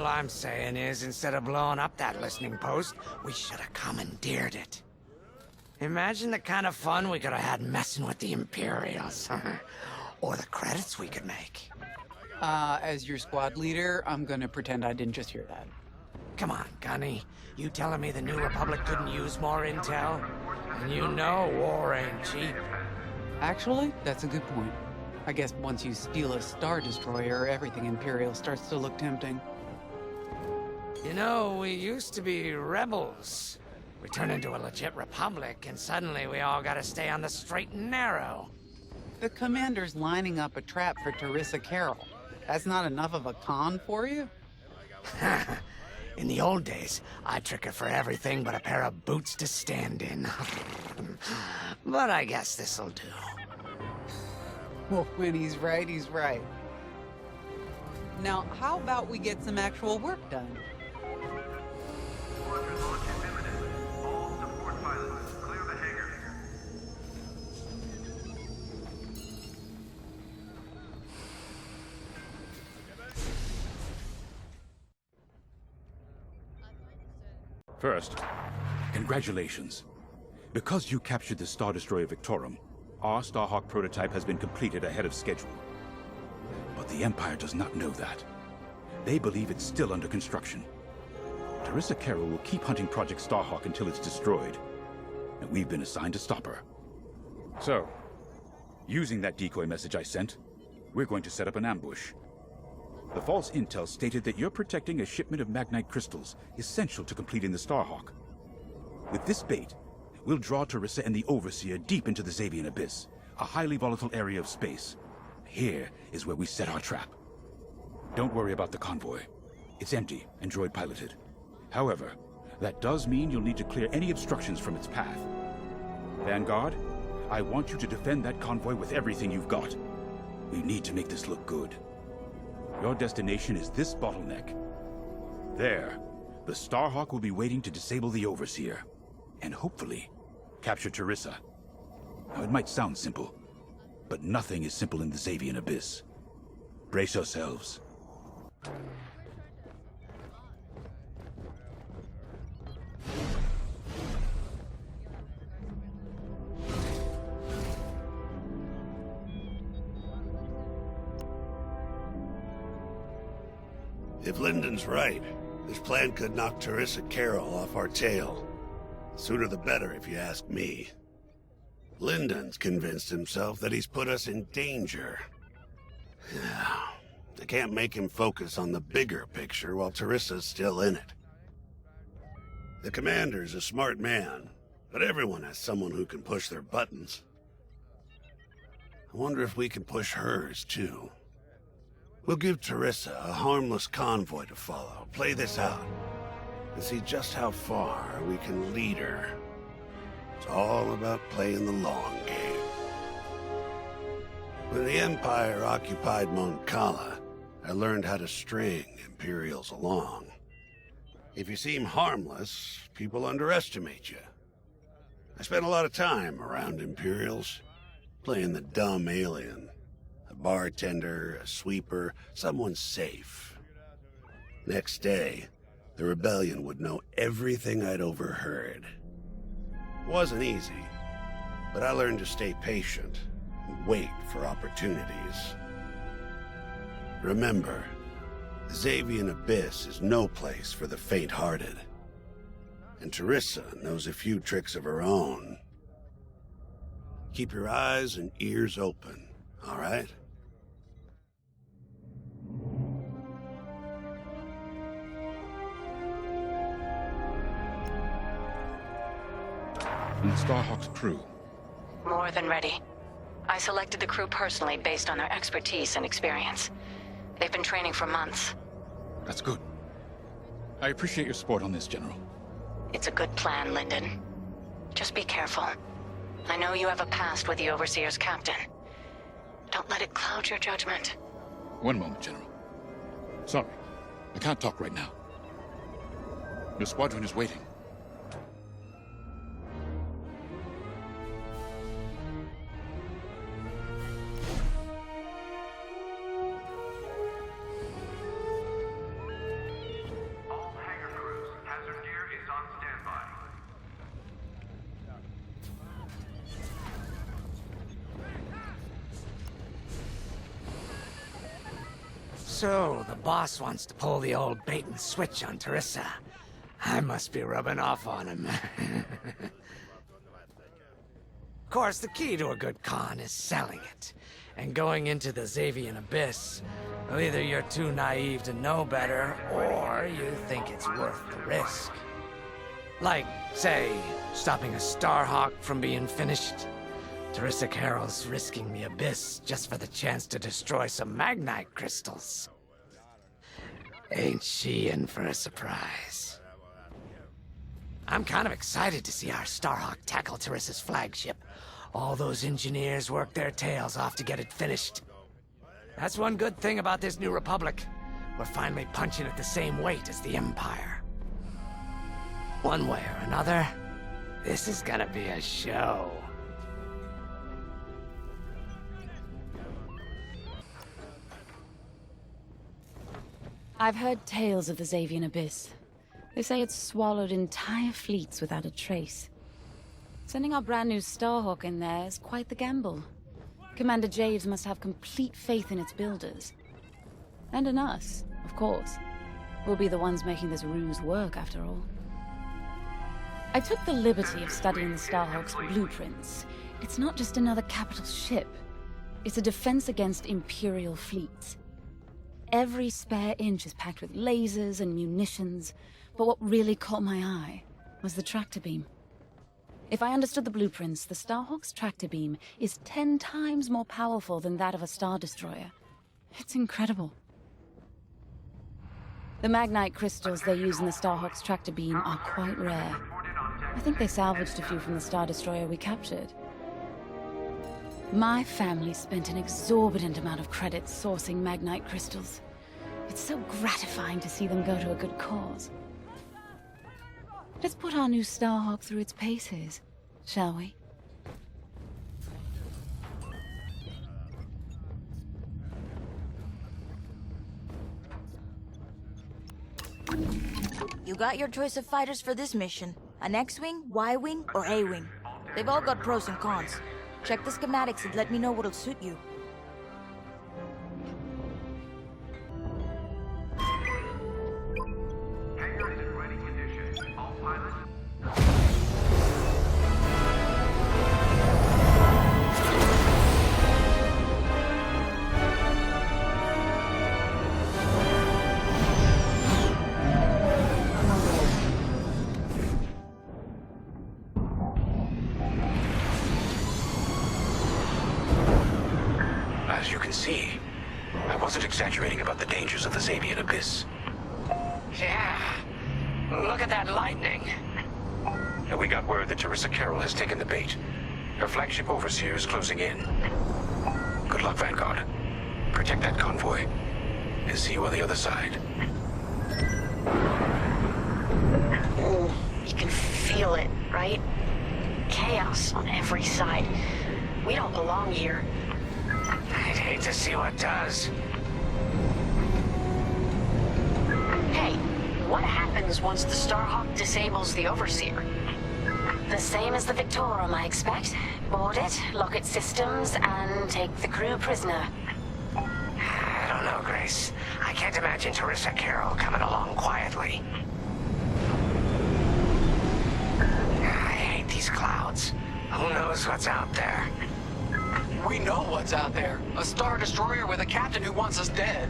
All I'm saying is, instead of blowing up that listening post, we should have commandeered it. Imagine the kind of fun we could have had messing with the Imperials. Or the credits we could make. As your squad leader, I'm gonna pretend I didn't just hear that. Come on, Gunny. You telling me the New Republic couldn't use more intel? And you know war ain't cheap. Actually, that's a good point. I guess once you steal a Star Destroyer, everything Imperial starts to look tempting. You know, we used to be rebels. We turned into a legit republic, and suddenly we all gotta stay on the straight and narrow. The commander's lining up a trap for Terisa Kerrill. That's not enough of a con for you? In the old days, I'd trick her for everything but a pair of boots to stand in. But I guess this'll do. Well, when he's right, he's right. Now, how about we get some actual work done? Squadron launch is imminent. All support pilots, clear the hangar. First, congratulations. Because you captured the Star Destroyer Victorum, our Starhawk prototype has been completed ahead of schedule. But the Empire does not know that. They believe it's still under construction. Terisa Kerrill will keep hunting Project Starhawk until it's destroyed, and we've been assigned to stop her. So, using that decoy message I sent, we're going to set up an ambush. The false intel stated that you're protecting a shipment of Magnite crystals essential to completing the Starhawk. With this bait, we'll draw Terisa and the Overseer deep into the Zavian Abyss, a highly volatile area of space. Here is where we set our trap. Don't worry about the convoy. It's empty and droid-piloted. However, that does mean you'll need to clear any obstructions from its path. Vanguard, I want you to defend that convoy with everything you've got. We need to make this look good. Your destination is this bottleneck. There, the Starhawk will be waiting to disable the Overseer, and hopefully, capture Terisa. Now, it might sound simple, but nothing is simple in the Zavian Abyss. Brace yourselves. If Lindon's right, this plan could knock Terisa Kerrill off our tail. Sooner the better, if you ask me. Lindon's convinced himself that he's put us in danger. I can't make him focus on the bigger picture while Teresa's still in it. The commander's a smart man, but everyone has someone who can push their buttons. I wonder if we can push hers, too. We'll give Terisa a harmless convoy to follow, play this out, and see just how far we can lead her. It's all about playing the long game. When the Empire occupied Mon Cala, I learned how to string Imperials along. If you seem harmless, people underestimate you. I spent a lot of time around Imperials, playing the dumb alien. A bartender, a sweeper, someone safe. Next day, the rebellion would know everything I'd overheard. It wasn't easy, but I learned to stay patient and wait for opportunities. Remember, the Zavian Abyss is no place for the faint-hearted. And Terisa knows a few tricks of her own. Keep your eyes and ears open, all right? And the Starhawk's crew. More than ready. I selected the crew personally based on their expertise and experience. They've been training for months. That's good. I appreciate your support on this, General. It's a good plan, Lindon. Just be careful. I know you have a past with the Overseer's captain. Don't let it cloud your judgment. One moment, General. Sorry, I can't talk right now. Your squadron is waiting. So, the boss wants to pull the old bait and switch on Terisa. I must be rubbing off on him. Of course, the key to a good con is selling it. And going into the Zavian Abyss, well, either you're too naive to know better, or you think it's worth the risk. Like, say, stopping a Starhawk from being finished. Terisa Kerrill's risking the Abyss just for the chance to destroy some Magnite crystals. Ain't she in for a surprise? I'm kind of excited to see our Starhawk tackle Teresa's flagship. All those engineers worked their tails off to get it finished. That's one good thing about this new Republic. We're finally punching at the same weight as the Empire. One way or another, this is gonna be a show. I've heard tales of the Zavian Abyss. They say it's swallowed entire fleets without a trace. Sending our brand new Starhawk in there is quite the gamble. Commander Javes must have complete faith in its builders. And in us, of course. We'll be the ones making this ruse work, after all. I took the liberty of studying the Starhawk's blueprints. It's not just another capital ship. It's a defense against Imperial fleets. Every spare inch is packed with lasers and munitions, but what really caught my eye was the tractor beam. If I understood the blueprints, the Starhawk's tractor beam is 10 times more powerful than that of a Star Destroyer. It's incredible. The Magnite crystals they use in the Starhawk's tractor beam are quite rare. I think they salvaged a few from the Star Destroyer we captured. My family spent an exorbitant amount of credits sourcing Magnite crystals. It's so gratifying to see them go to a good cause. Let's put our new Starhawk through its paces, shall we? You got your choice of fighters for this mission. An X-Wing, Y-Wing, or A-Wing. They've all got pros and cons. Check the schematics and let me know what'll suit you. Hangar is in ready condition. All pilots. As you can see, I wasn't exaggerating about the dangers of the Zavian Abyss. Yeah. Look at that lightning. And we got word that Terisa Kerrill has taken the bait. Her flagship overseer is closing in. Good luck, Vanguard. Protect that convoy. And see you on the other side. You can feel it, right? Chaos on every side. We don't belong here. I'd hate to see what does. Hey, what happens once the Starhawk disables the Overseer? The same as the Victorum, I expect. Board it, lock its systems, and take the crew prisoner. I don't know, Grace. I can't imagine Terisa Kerrill coming along quietly. I hate these clouds. Who knows what's out there? We know what's out there. A Star Destroyer with a captain who wants us dead.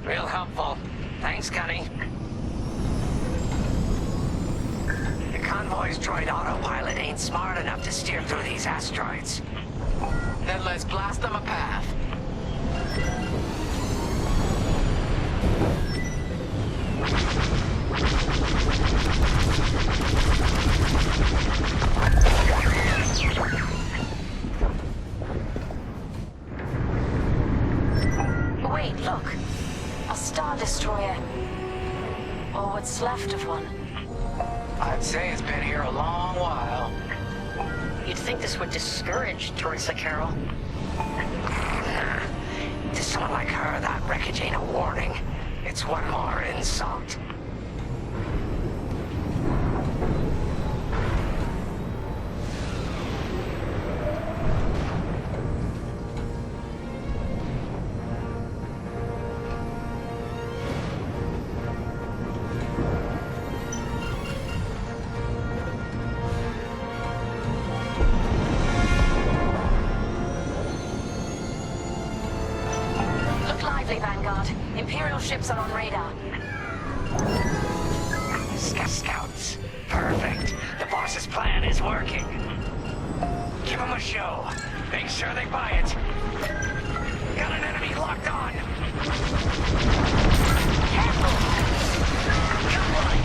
Real helpful. Thanks, Gunny. The convoy's droid autopilot ain't smart enough to steer through these asteroids. Then let's blast them a path. Wait, look. A Star Destroyer. Or what's left of one. I'd say it's been here a long while. You'd think this would discourage Terisa Kerrill. To someone like her, that wreckage ain't a warning. It's one more insult. Scout. Imperial ships are on radar. Scouts. Perfect. The boss's plan is working. Give them a show. Make sure they buy it. Got an enemy locked on. Careful! Come on!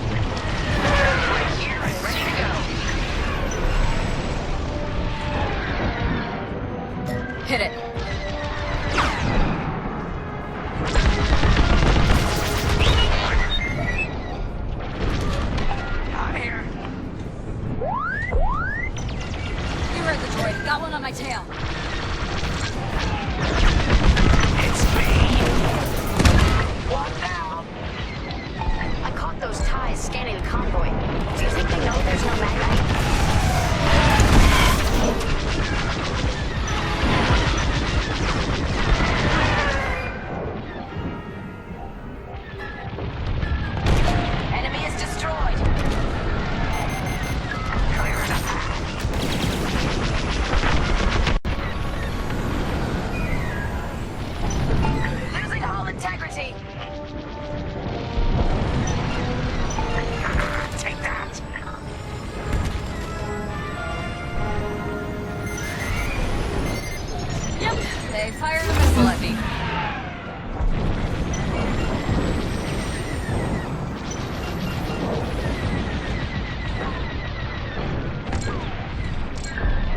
Right here and ready to go. Hit it. I'm here. You heard the droid. Got one on my tail. It's me. One down! I caught those ties scanning the convoy. Do you think they know there's no magnite? Enemy is destroyed! Clearing a path. Losing hull integrity! Take that. Yep, they fired a missile at me.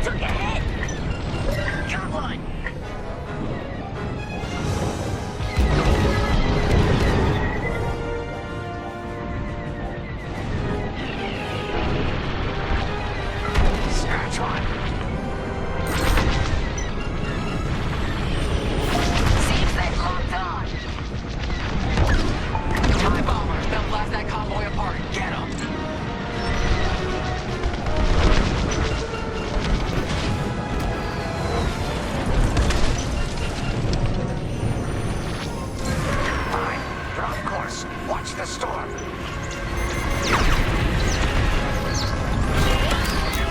Took a hit! Got one! Scratch one. Seems they've locked on! TIE bombers, they'll blast that convoy apart. Get them! Fine. Drop course. Watch the storm.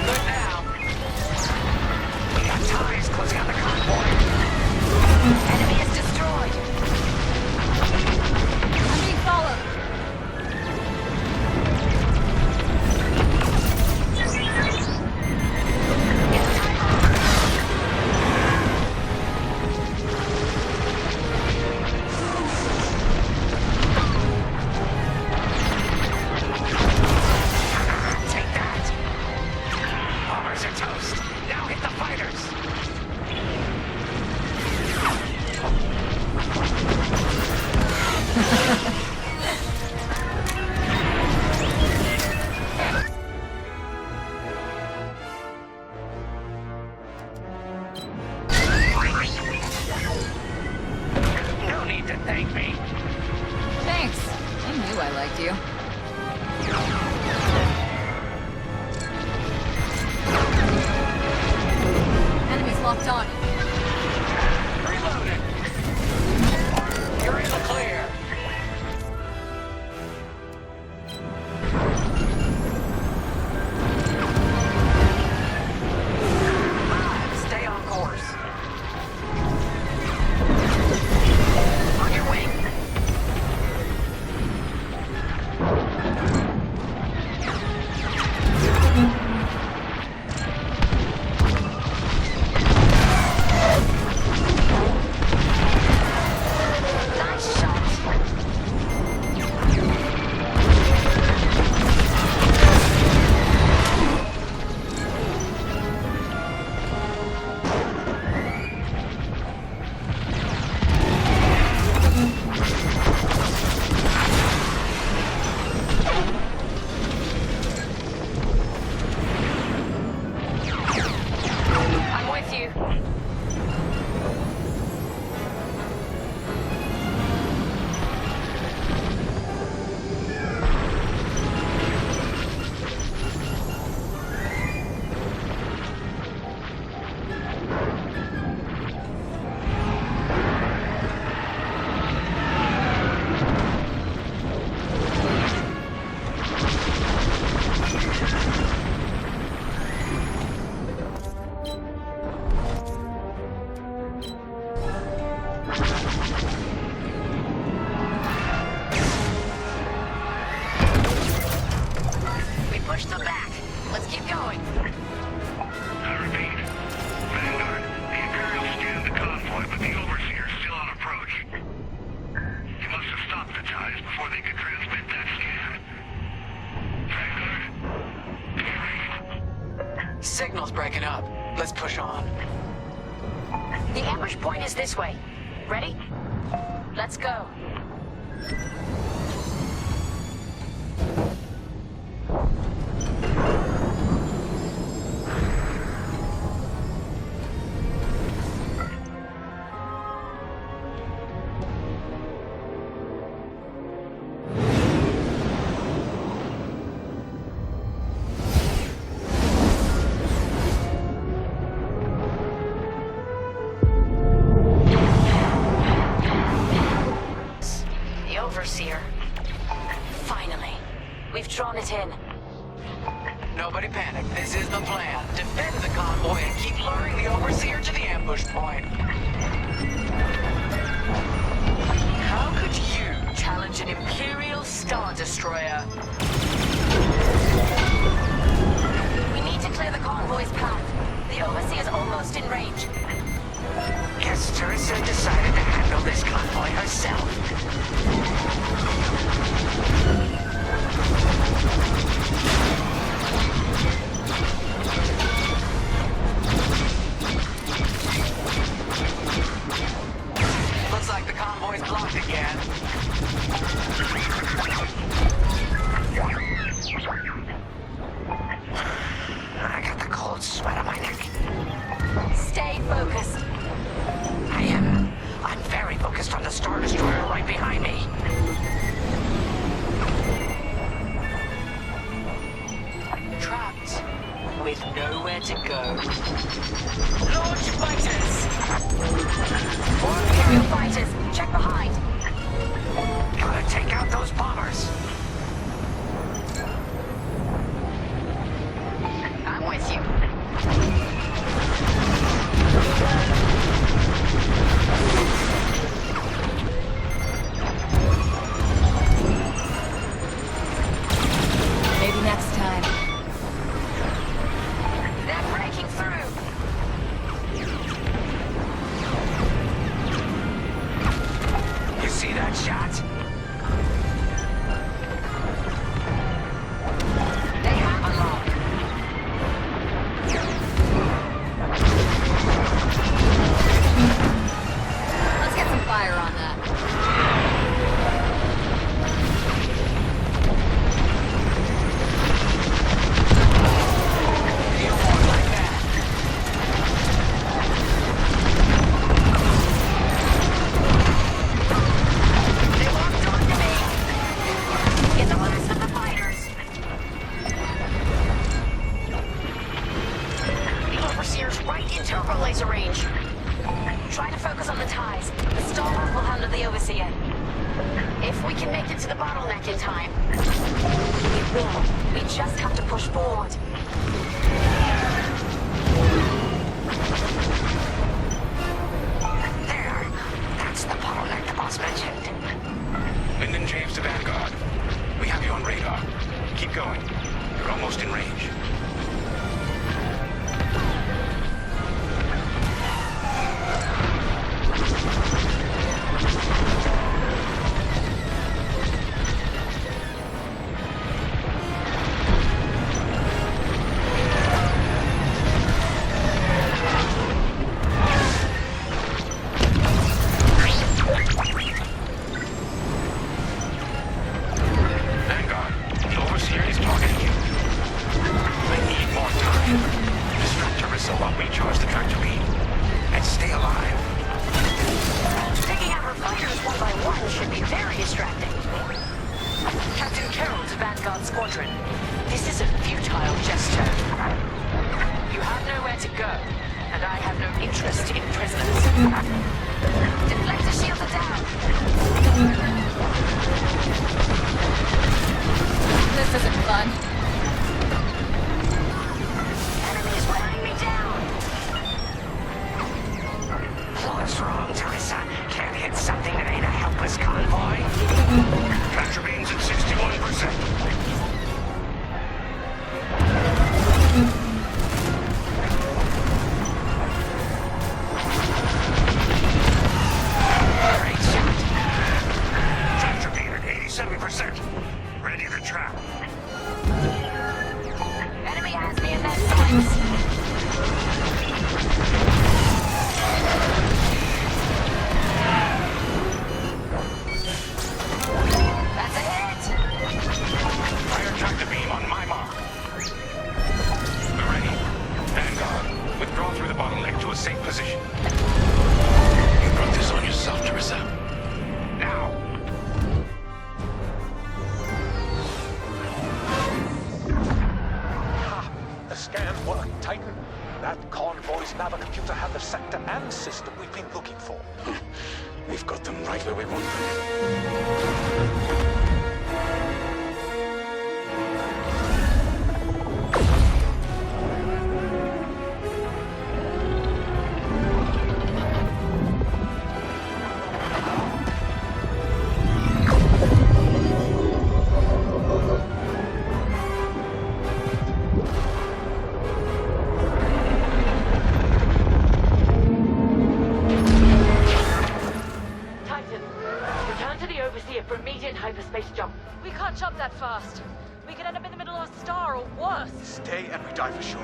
Good now. We got ties closing on the convoy. Enemy is destroyed! I'm being followed. Get the TIE bomber! Take that. Bombers are toast. Now hit the fighters. No need to thank me. Thanks. I knew I liked you. Enemies locked on. Reloading! You're in the clear. Stay on course. On your wing. breaking up. Let's push on. The ambush point is this way. Ready? Let's go. Overseer. Finally. We've drawn it in. Nobody panic. This is the plan. Defend the convoy and keep luring the Overseer to the ambush point. How could you challenge an Imperial Star Destroyer? We need to clear the convoy's path. The Overseer's almost in range. Guess Terisa decided to handle this convoy herself. Looks like the convoy's blocked again. I got the cold sweat on my neck. Stay focused. I'm very focused on the Star Destroyer right behind me. Trapped. With nowhere to go. Launch fighters! Imperial fighters, check behind. Gotta take out those bombers. I'm with you. Maybe next time. They're breaking through. You see that shot? They have a lock. Let's get some fire on that. You want like that? They locked onto me. Get the last of the fighters. The Overseer's right in turbo laser range. Try to focus on the ties. The Starhawk will handle the Overseer. If we can make it to the bottleneck in time. We will. We just have to push forward. There. That's the bottleneck the boss mentioned. Lindon Javes to Vanguard. We have you on radar. Keep going. You're almost in range. Vanguard, the Overseer is targeting you. I need more time. Distract Terisa while we charge the tractor beam. And stay alive. Taking out her fighters one by one should be very distracting. Captain Kerrill to Vanguard Squadron. This is a futile gesture. You have nowhere to go, and I have no interest in prisoners. Deflector shields are down. This isn't fun. Enemies wearing me down. What's wrong, Terisa? Can't hit something that ain't a helpless convoy? Tractor beams at 61%. You brought this on yourself, Terisa. Now! Ha! The scans work, Titan. That convoy's navicomputer had the sector and system we've been looking for. We've got them right where we want them. Titan, return to the Overseer for immediate hyperspace jump. We can't jump that fast. We could end up in the middle of a star or worse. Stay and we die for sure.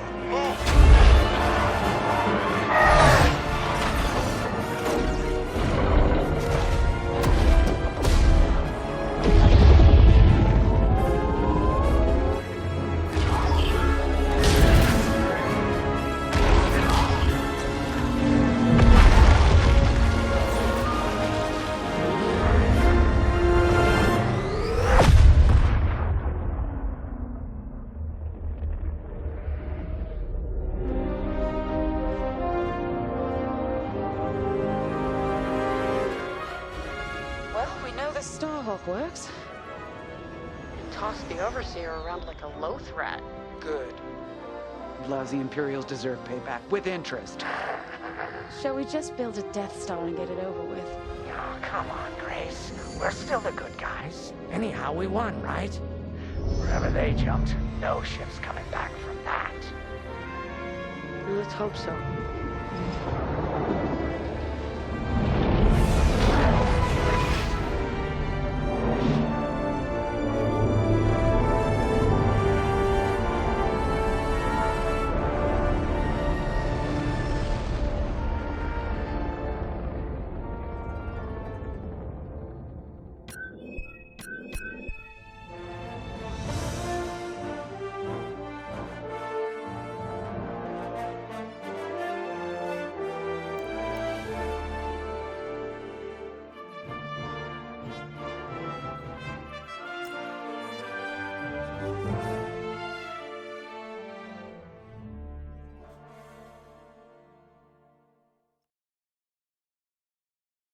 Well, we know the Starhawk works. Toss the Overseer around like a loath rat. Good. Lousy Imperials deserve payback, with interest. Shall we just build a Death Star and get it over with? Oh, come on, Grace. We're still the good guys. Anyhow, we won, right? Wherever they jumped, no ship's coming back from that. Let's hope so.